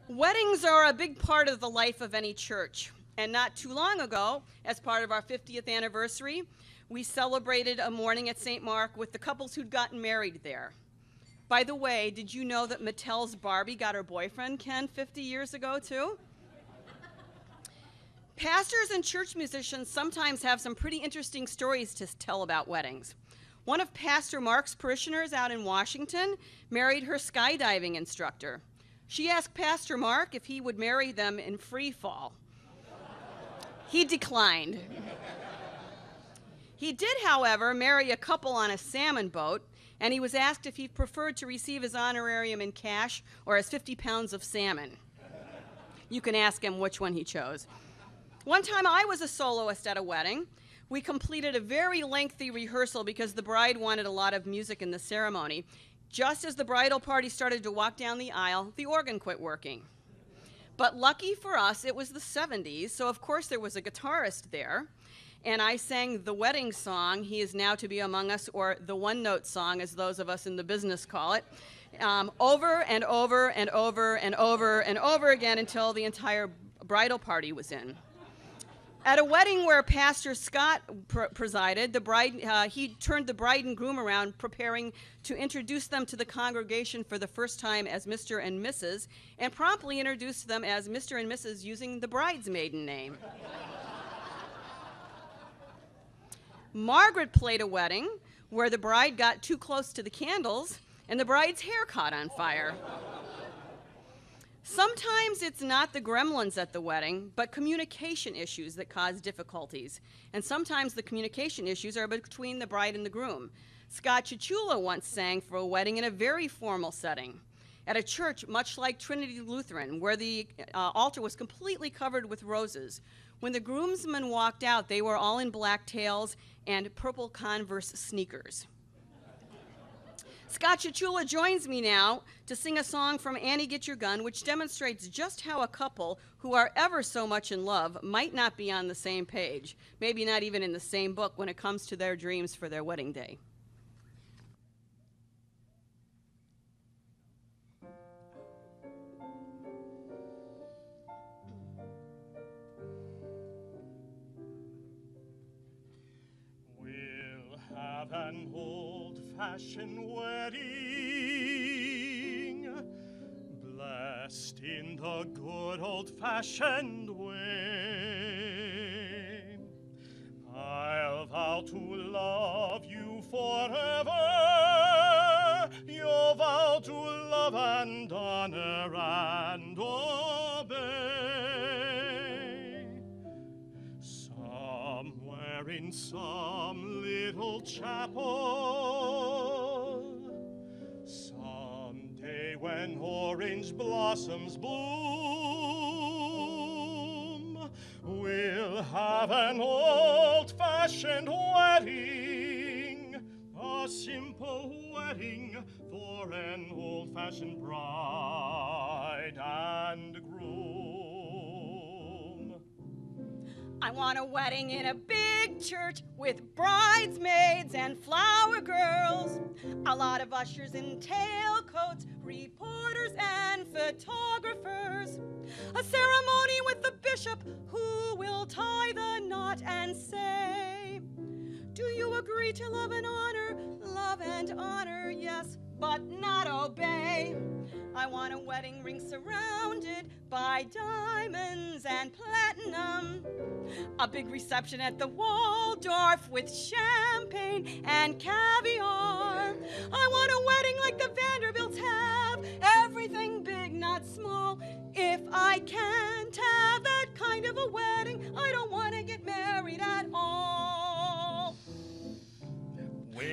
Weddings are a big part of the life of any church. And not too long ago, as part of our 50th anniversary, we celebrated a morning at St. Mark with the couples who'd gotten married there. By the way, did you know that Mattel's Barbie got her boyfriend Ken 50 years ago too? Pastors and church musicians sometimes have some pretty interesting stories to tell about weddings. One of Pastor Mark's parishioners out in Washington married her skydiving instructor. She asked Pastor Mark if he would marry them in free fall. He declined. He did, however, marry a couple on a salmon boat, and he was asked if he preferred to receive his honorarium in cash or as 50 pounds of salmon. You can ask him which one he chose. One time I was a soloist at a wedding. We completed a very lengthy rehearsal because the bride wanted a lot of music in the ceremony. Just as the bridal party started to walk down the aisle, the organ quit working. But lucky for us, it was the 70s, so of course there was a guitarist there, and I sang the wedding song, He Is Now to Be Among Us, or the one-note song, as those of us in the business call it, over and over and over and over and over again until the entire bridal party was in. At a wedding where Pastor Scott presided, he turned the bride and groom around, preparing to introduce them to the congregation for the first time as Mr. and Mrs., and promptly introduced them as Mr. and Mrs. using the bride's maiden name. Margaret played a wedding where the bride got too close to the candles and the bride's hair caught on fire. Sometimes it's not the gremlins at the wedding, but communication issues that cause difficulties. And sometimes the communication issues are between the bride and the groom. Scott Chichula once sang for a wedding in a very formal setting, at a church much like Trinity Lutheran, where the altar was completely covered with roses. When the groomsmen walked out, they were all in black tails and purple Converse sneakers. Scott Chichula joins me now to sing a song from Annie Get Your Gun, which demonstrates just how a couple who are ever so much in love might not be on the same page, maybe not even in the same book when it comes to their dreams for their wedding day. We'll have an old-fashioned wedding, blessed in the good old-fashioned way. I'll vow to love you forever. You'll vow to love and honor and obey. Somewhere in some little chapel, someday when orange blossoms bloom, we'll have an old-fashioned wedding, a simple wedding for an old-fashioned bride and groom. I want a wedding in a big church with bridesmaids and flower girls, a lot of ushers in tailcoats, reporters and photographers, a ceremony with the bishop who will tie the knot and say, do you agree to love and honor, yes, but not obey? I want a wedding ring surrounded by diamonds and platinum, a big reception at the Waldorf with champagne and caviar. I want a wedding like the Vanderbilts have, everything big, not small. If I can't have that kind of a wedding, I don't want to get married at all.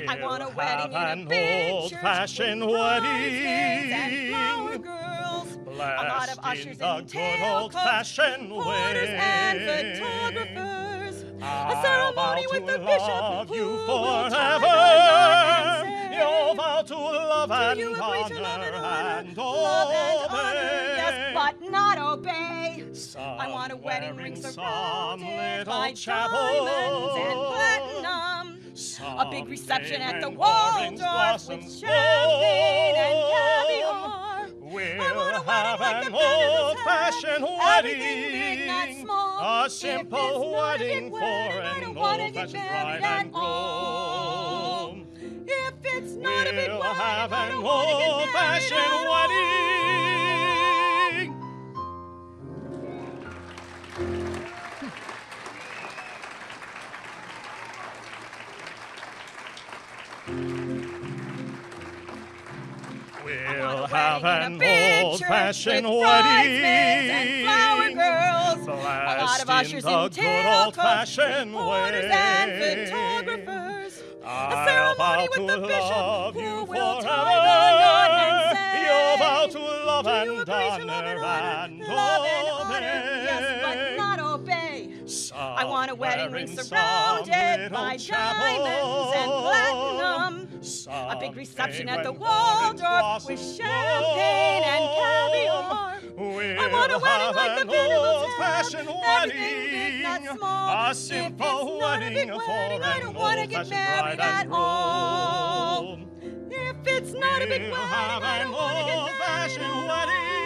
I want a wedding in a big old-fashioned wedding, wedding, flower girls, a lot of ushers in tailcoats, reporters and photographers, a ceremony with the bishop who will tie the knot and say, you'll vow to love and do you agree to love and honor, yes, but not obey? I want a wedding ring surrounded by diamonds and platinum, a big reception at the Waldorf with champagne and caviar, We'll have an old-fashioned wedding. Everything big, not small. A simple wedding for an old-fashioned bride and groom. If it's not a big We'll wedding, have I an don't wanna get married old-fashioned at all. wedding. We'll have an old-fashioned wedding. And flower girls. A lot of ushers in old-fashioned porters and photographers. A ceremony with the bishop who will tie the knot and say, you vow to love "Do you and agree to love and honor love and honor, yes, but not obey. I want a wedding ring surrounded by diamonds and platinum. A big reception at the Waldorf with champagne and caviar. I want a wedding like the Venables have. Everything big, not small. A simple wedding for I don't want to get married at all. If it's not a big wedding, I don't want to get married at all. Wedding.